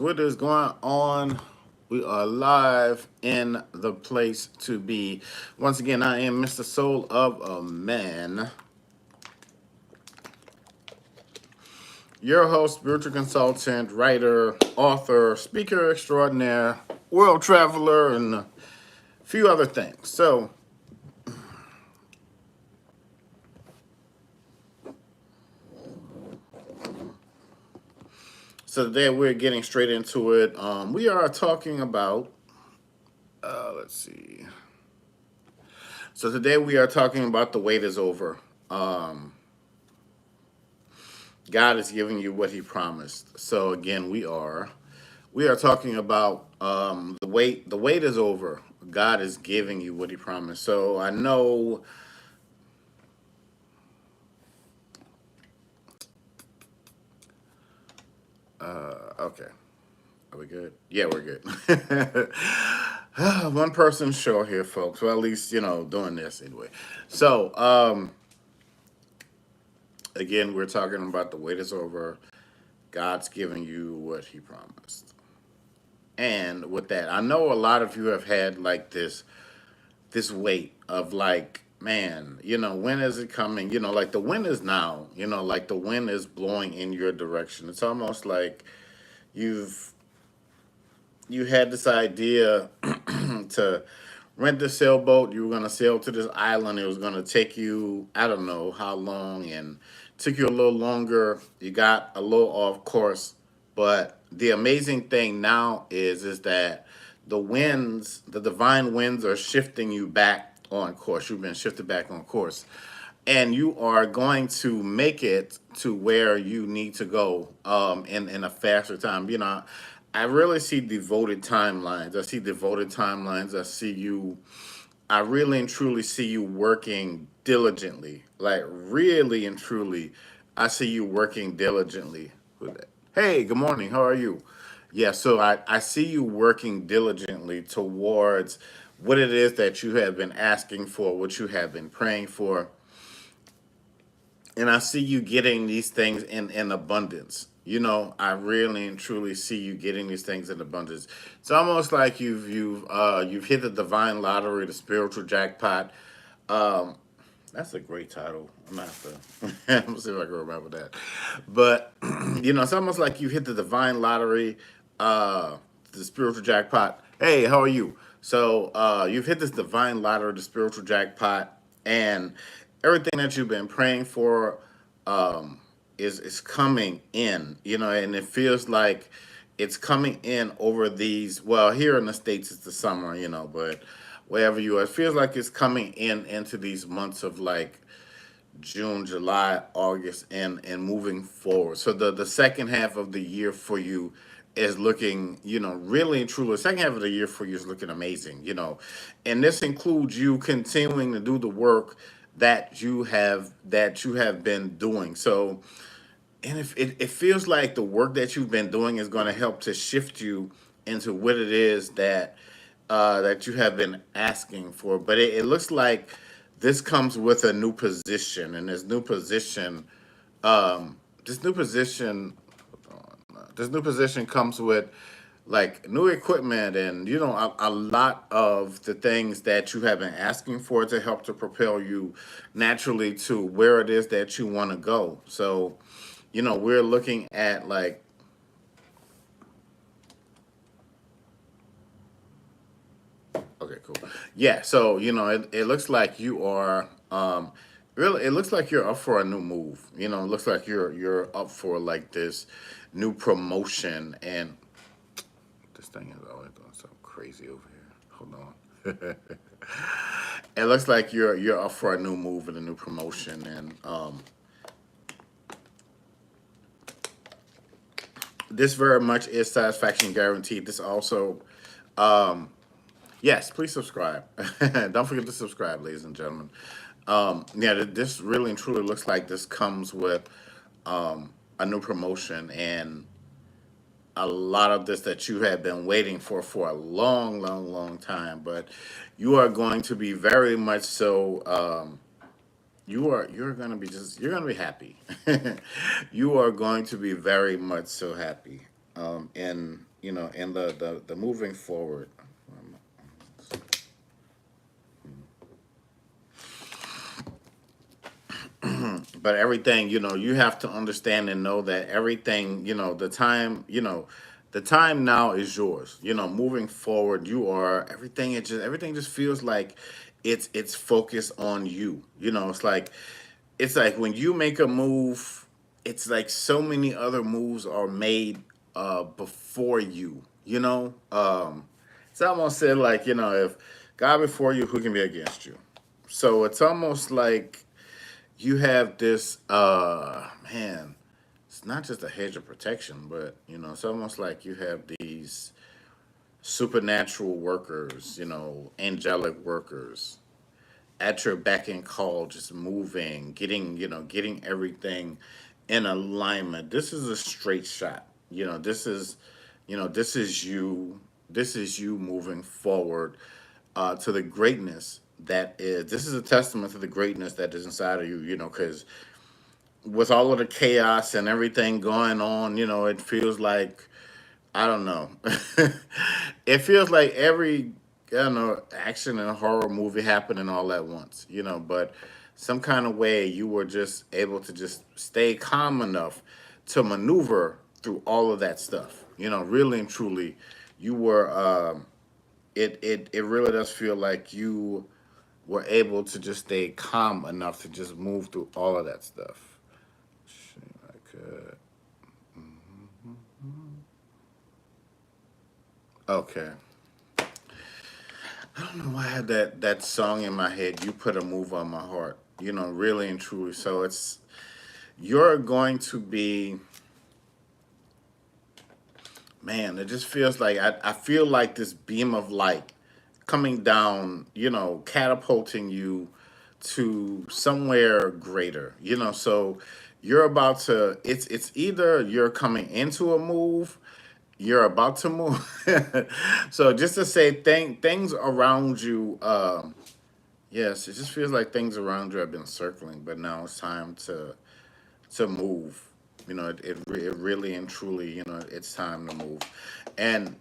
What is going on? We are live in the place to be. Once again, I am Mr. Soul of a Man, your host, spiritual consultant, writer, author, speaker extraordinaire, world traveler, and a few other things. So today we're getting straight into it. We are talking about, let's see. So today we are talking about the wait is over. Um, God is giving you what He promised. So again, we are talking about the wait. The wait is over. God is giving you what He promised. So I know. Okay, are we good? Yeah, we're good. One person show here, folks. Well, at least doing this anyway. So again, we're talking about the wait is over. God's giving you what He promised. And with that, I know a lot of you have had like this weight of like, man, when is it coming? Like the wind is now, like the wind is blowing in your direction. It's almost like you've you had this idea to rent the sailboat. You were gonna sail to this island. It was gonna take you, I don't know how long, and took you a little longer. You got a little off course, but the amazing thing now is that the divine winds are shifting you back on course. You've been shifted back on course, and you are going to make it to where you need to go in a faster time. I really see devoted timelines. I see devoted timelines. I really and truly see you working diligently. Like really and truly, I see you working diligently. With it. Hey, good morning. How are you? Yeah, so I see you working diligently towards what it is that you have been asking for, what you have been praying for, and I see you getting these things in abundance. I really and truly see you getting these things in abundance. It's almost like you've hit the divine lottery, the spiritual jackpot. Um, that's a great title. I'm gonna have to I'm gonna see if I can remember that. But it's almost like you hit the divine lottery, uh, the spiritual jackpot. Hey, how are you? So you've hit this divine lottery, the spiritual jackpot, and everything that you've been praying for um, is coming in. And it feels like it's coming in over these. Well, here in the states, it's the summer, but wherever you are, it feels like it's coming in into these months of like June, July, August, and moving forward. So the second half of the year for you is looking, really and truly. The second half of the year for you is looking amazing, and this includes you continuing to do the work that you have been doing. So, and if it feels like the work that you've been doing is going to help to shift you into what it is that you have been asking for. But it looks like this comes with a new position, and um, this new position, this new position comes with like new equipment and a lot of the things that you have been asking for to help to propel you naturally to where it is that you want to go. So, we're looking at like, okay, cool. Yeah, so it looks like you are really, it looks like you're up for a new move. It looks like you're up for like this new promotion, and this thing is always doing something crazy over here. Hold on. It looks like you're up for a new move and a new promotion, and this very much is satisfaction guaranteed. This also, um, yes, please subscribe. Don't forget to subscribe, ladies and gentlemen. Yeah, this really and truly looks like this comes with a new promotion and a lot of this that you have been waiting for a long, long, long time. But you are going to be very much so. You're going to be you're going to be happy. You are going to be very much so happy. And in the moving forward. But everything, you have to understand and know that everything, the time now is yours. Moving forward, you are everything. Everything just feels like it's focused on you. It's like when you make a move, it's like so many other moves are made before you. It's almost said like, if God before you, who can be against you? So it's almost like you have this man, it's not just a hedge of protection, but it's almost like you have these supernatural workers, angelic workers at your beck and call, just moving, getting everything in alignment. This is a straight shot. This is you moving forward to the greatness that is. This is a testament to the greatness that is inside of you. Because with all of the chaos and everything going on, it feels like, I don't know. It feels like every action and horror movie happening all at once, but some kind of way you were just able to just stay calm enough to maneuver through all of that stuff. Really and truly, you were it really does feel like you were able to just stay calm enough to just move through all of that stuff. See if I could. Okay. I don't know why I had that song in my head. You put a move on my heart. Really and truly. So you're going to be, man. It just feels like I feel like this beam of light coming down. Catapulting you to somewhere greater. So you're about to. It's either you're coming into a move, you're about to move. So just to say, things around you. Yes, it just feels like things around you have been circling, but now it's time to move. It really and truly, it's time to move. And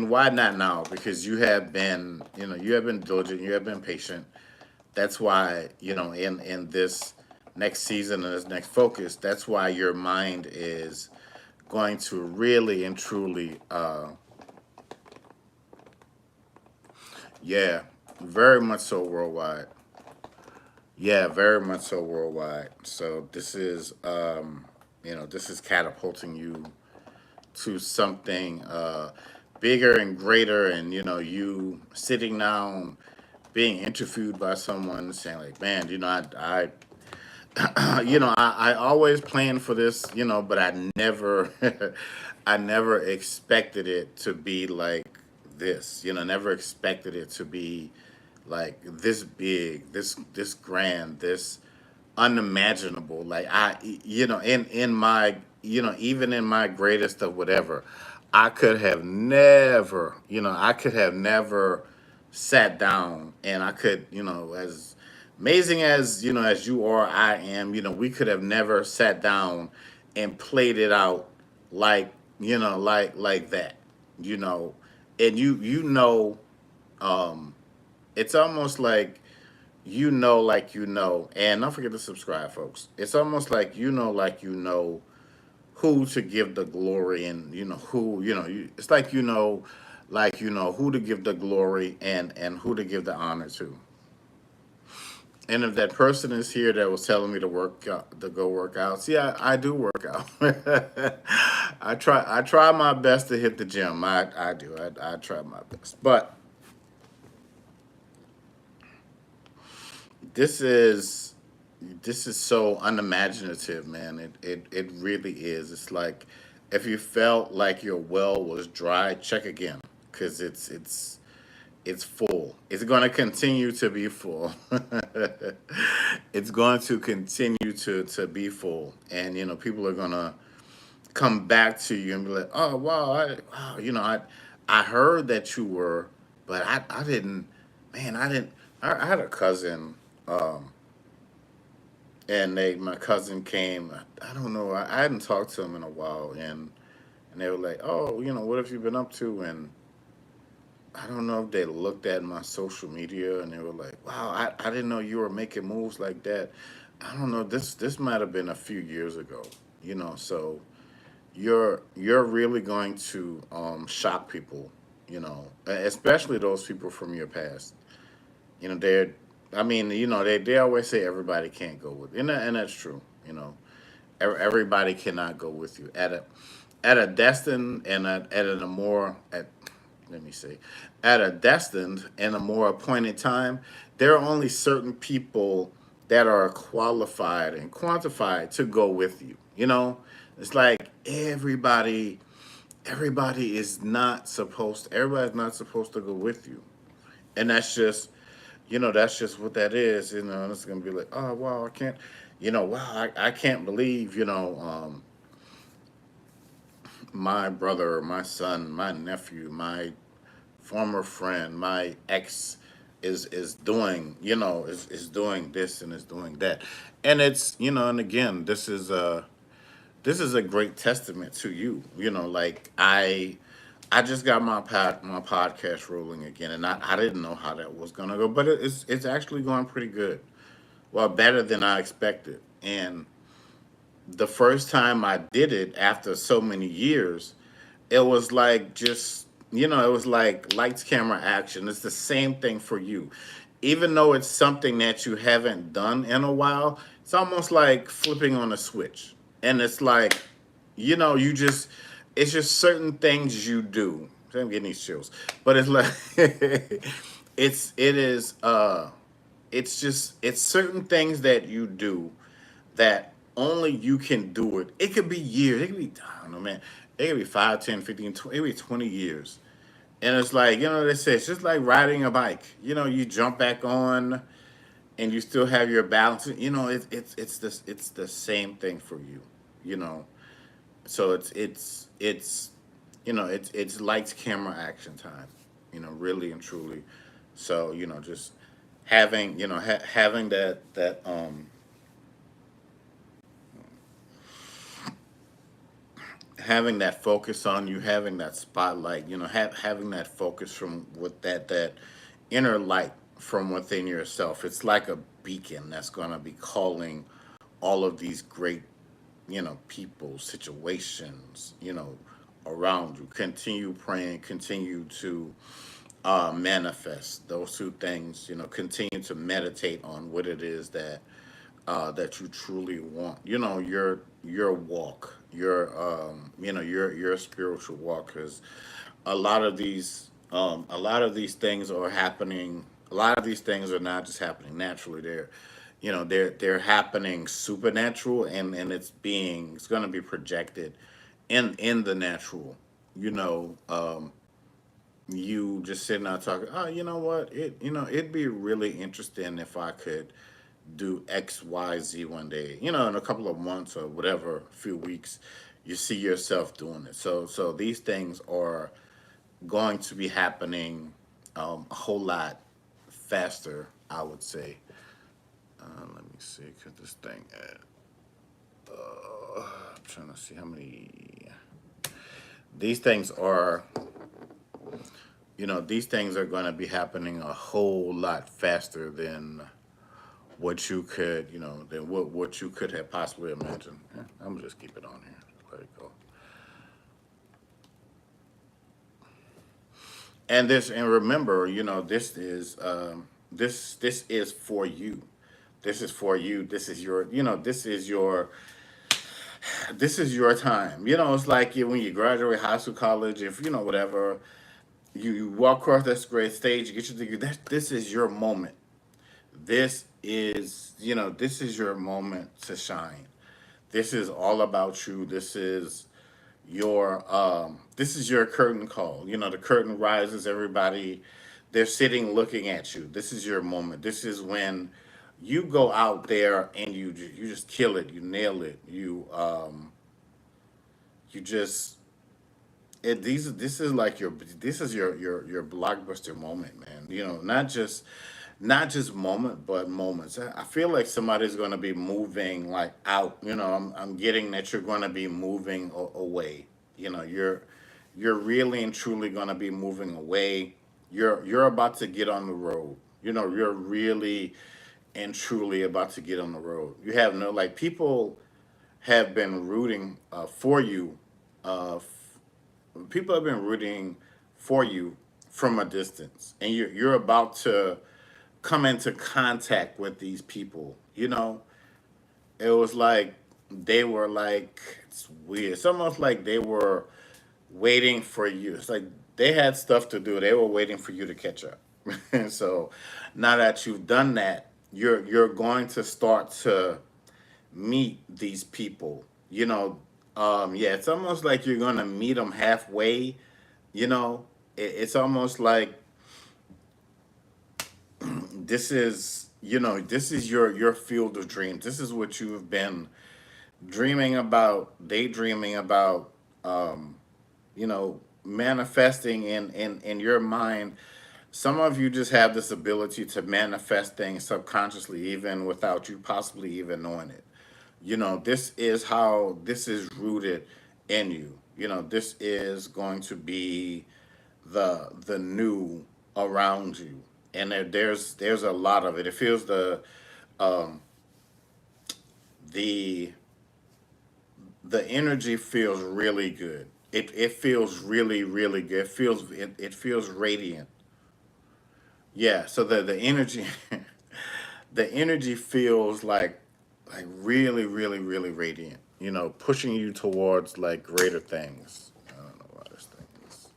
why not now? Because you have been diligent, you have been patient. That's why, in this next season and this next focus, that's why your mind is going to really and truly, yeah, very much so worldwide. Yeah, very much so worldwide. So this is catapulting you to something bigger and greater, and you sitting down, being interviewed by someone saying like, man, I always planned for this, but I never, I never expected it to be like this. Never expected it to be like this big, this grand, this unimaginable. Like in my, even in my greatest of whatever, I could have never sat down and I could, as amazing as as you are, I am, we could have never sat down and played it out like, like that, you know, and um, it's almost like and don't forget to subscribe, folks. It's almost like who to give the glory and who it's like who to give the glory and who to give the honor to. And if that person is here that was telling me to work out, to go work out, see, I do work out. I try my best to hit the gym. I do. I try my best. But this is this is so unimaginative, man. It really is. It's like if you felt like your well was dry, check again, because it's full. It's going to continue to be full. It's going to continue to be full, and people are gonna come back to you and be like, "Oh wow, wow, I heard that you were, but I didn't, man, I didn't." I had a cousin, um, and my cousin came. I don't know. I hadn't talked to him in a while, and and they were like, "Oh, what have you been up to?" And I don't know if they looked at my social media and they were like, "Wow, I didn't know you were making moves like that." I don't know. This might have been a few years ago. So you're really going to shock people. Especially those people from your past. They're. I mean, they always say everybody can't go with, and that's true. Everybody cannot go with you at a destined and at a more at let me see at a destined and a more appointed time. There are only certain people that are qualified and quantified to go with you. It's like everybody's not supposed to go with you, and that's just what that is. And it's gonna be like, oh wow, I can't, wow, I can't believe, my brother, my son, my nephew, my former friend, my ex is doing, is doing this and is doing that. And it's, and again, this is a great testament to you. Like I just got my podcast rolling again, and I didn't know how that was gonna go, but it's actually going pretty good. Well, better than I expected. And the first time I did it after so many years, it was like just it was like lights, camera, action. It's the same thing for you, even though it's something that you haven't done in a while. It's almost like flipping on a switch, and it's like you just it's just certain things you do. I'm getting these chills, but it's like it's certain things that you do that only you can do it. It could be years. It could be, I don't know, man. It could be 5, 10, 15, 20, it could be 20 years. And it's like, they say it's just like riding a bike. You jump back on and you still have your balance. It's the same thing for you. You know. So it's lights, camera, action time. Really and truly. So, just having that focus on you, having that spotlight, having that focus from with that inner light from within yourself. It's like a beacon that's going to be calling all of these great, people, situations, around you. Continue praying, continue to manifest those two things. Continue to meditate on what it is that you truly want. Your walk, your spiritual walk, because a lot of these things are happening. A lot of these things are not just happening naturally. They're happening supernatural, and it's going to be projected in the natural. You know, you just sitting out talking. Oh, you know what? It'd be really interesting if I could do X, Y, Z one day. In a couple of months or whatever, few weeks, you see yourself doing it. So these things are going to be happening a whole lot faster, I would say. Let me see, cause this thing. I'm trying to see how many. These things are. These things are going to be happening a whole lot faster than what you could, than what you could have possibly imagined. Yeah, I'm gonna just keep it on here. Let it go. And remember, this is for you. This is for you. This is your time. It's like when you graduate high school, college, if whatever, you walk across that great stage, you get your degree. This is your moment. This is your moment to shine. This is all about you. This is your curtain call. The curtain rises, everybody, they're sitting looking at you. This is your moment. This is when you go out there and you just kill it, you nail it. You just it these this is your blockbuster moment, man. Not just moment, but moments. I feel like somebody's going to be moving like out. I'm getting that you're going to be moving away. You know, you're really and truly gonna be moving away. You're about to get on the road. You know, you're really and truly about to get on the road. You have no like people have been rooting for you. People have been rooting for you from a distance, and you're about to come into contact with these people. You know, it was like they were like it's weird. It's almost like they were waiting for you. It's like they had stuff to do. They were waiting for you to catch up. And so now that you've done that, you're going to start to meet these people. You know, yeah, it's almost like you're gonna meet them halfway. You know, it's almost like this is this is your field of dreams. This is what you have been dreaming about, daydreaming about. Manifesting in your mind. Some of you just have this ability to manifest things subconsciously, even without you possibly even knowing it. This is how this is rooted in you. This is going to be the new around you, and there's a lot of it. It feels the the energy feels really good. It feels really really good. It feels radiant. Yeah. So the energy the energy feels like really really really radiant. Pushing you towards like greater things. I don't know why this thing is.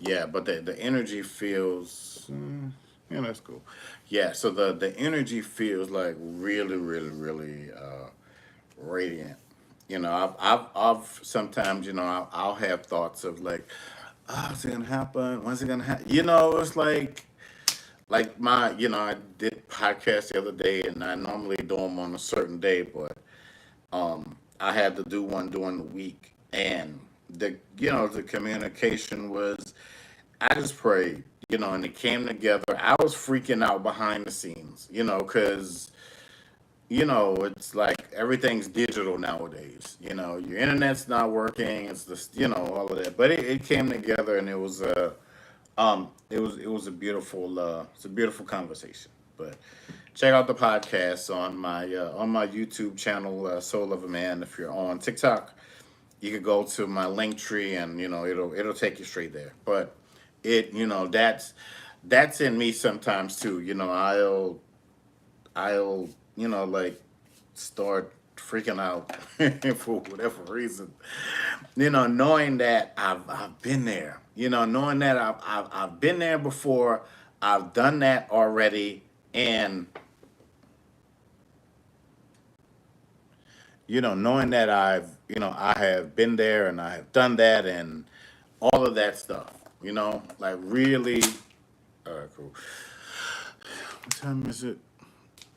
Yeah, but the energy feels. Yeah, that's cool. Yeah, so the energy feels like really, really, really radiant. I've sometimes I'll have thoughts of like, oh, is it gonna happen? When's it gonna happen? It's like my I did podcast the other day, and I normally do them on a certain day, but I had to do one during the week, and the communication was I just prayed, and it came together. I was freaking out behind the scenes, because it's like everything's digital nowadays. Your internet's not working. It's just all of that, but it came together, and it was a beautiful it's a beautiful conversation. But check out the podcast on my YouTube channel, Soul of a Man. If you're on TikTok, you could go to my link tree, and it'll take you straight there. But that's in me sometimes too. I'll like start freaking out for whatever reason. Knowing that I've been there. Knowing that I've been there before. I've done that already, and knowing that I have been there and I have done that and all of that stuff. Like really. All right, cool. What time is it?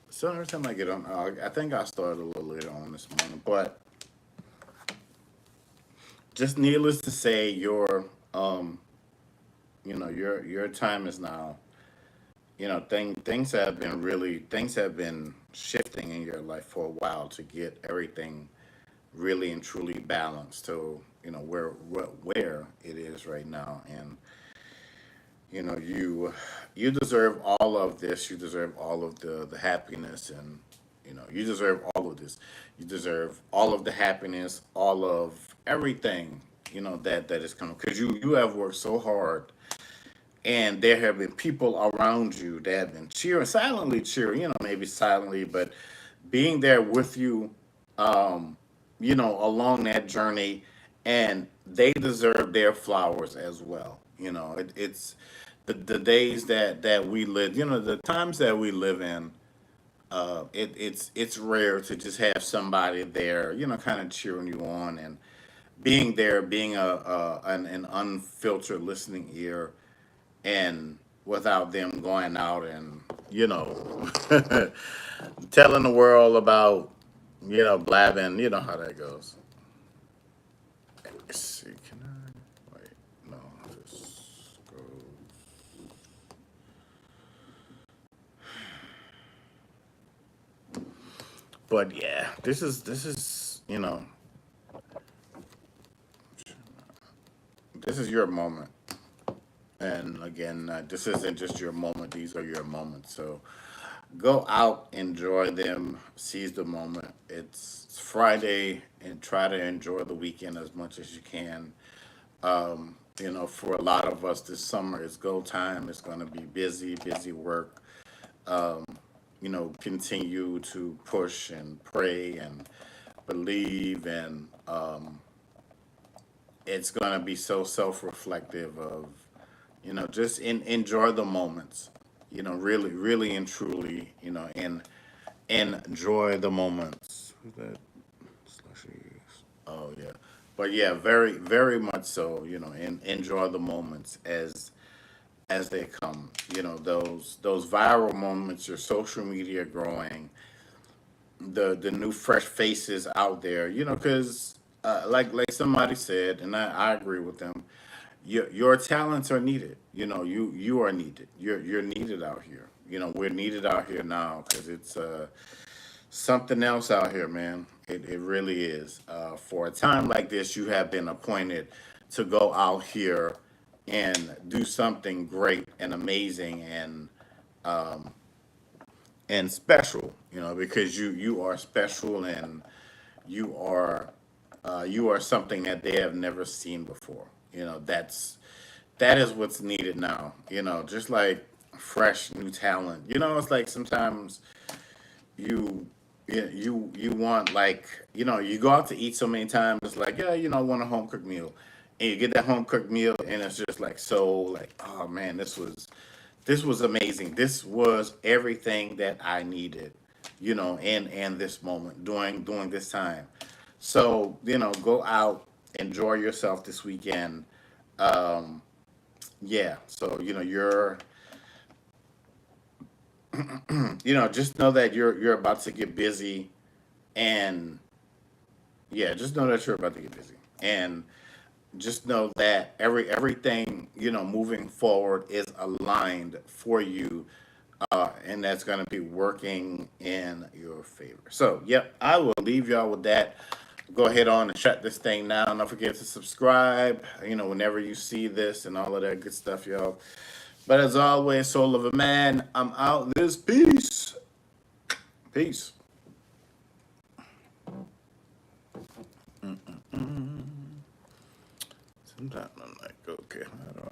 So every time I get on, I think I started a little later on this morning, but just needless to say, your time is now. Things have been shifting in your life for a while to get everything really and truly balanced to where it is right now. And you deserve all of this. You deserve all of the happiness, and you deserve all of this. You deserve all of the happiness, all of everything that is coming, because you have worked so hard, and there have been people around you that have been cheering, silently cheering, maybe silently, but being there with you, along that journey, and they deserve their flowers as well. It's the days that we live, the times that we live in. It's rare to just have somebody there, kind of cheering you on and being there, being an unfiltered listening ear, and without them going out and telling the world about blabbing. You know how that goes. Let's see, can I wait? No, this goes. But yeah, this is this is your moment. And again, this isn't just your moment; these are your moments. So go out, enjoy them, seize the moment. It's Friday, and try to enjoy the weekend as much as you can. For a lot of us, this summer is go time. It's going to be busy, busy work. Continue to push and pray and believe, and it's going to be so self-reflective of, just enjoy the moments. Really, really and truly, and enjoy the moments. Who's that? Slushies. Oh yeah, but yeah, very, very much so. And enjoy the moments as they come. Those viral moments, your social media growing, the new fresh faces out there. Because like somebody said, and I agree with them. Your talents are needed. You are needed. You're needed out here. We're needed out here now because it's something else out here, man. It really is. For a time like this, you have been appointed to go out here and do something great and amazing and special. Because you are special, and you are you are something that they have never seen before. That is what's needed now. Just like fresh new talent. It's like sometimes you you want, like, you go out to eat so many times. It's like, yeah, I want a home cooked meal, and you get that home cooked meal, and it's just like, so like, oh man, this was amazing. This was everything that I needed, in this moment during this time. So go out, enjoy yourself this weekend. Um, yeah. So just know that you're about to get busy, and yeah, just know that you're about to get busy, and just know that everything moving forward is aligned for you, and that's going to be working in your favor. So, yep, I will leave y'all with that. Go ahead on and shut this thing down. Don't forget to subscribe, whenever you see this and all of that good stuff, y'all. But as always, soul of a man, I'm out. This peace. Peace. Sometimes I'm like, okay, how do I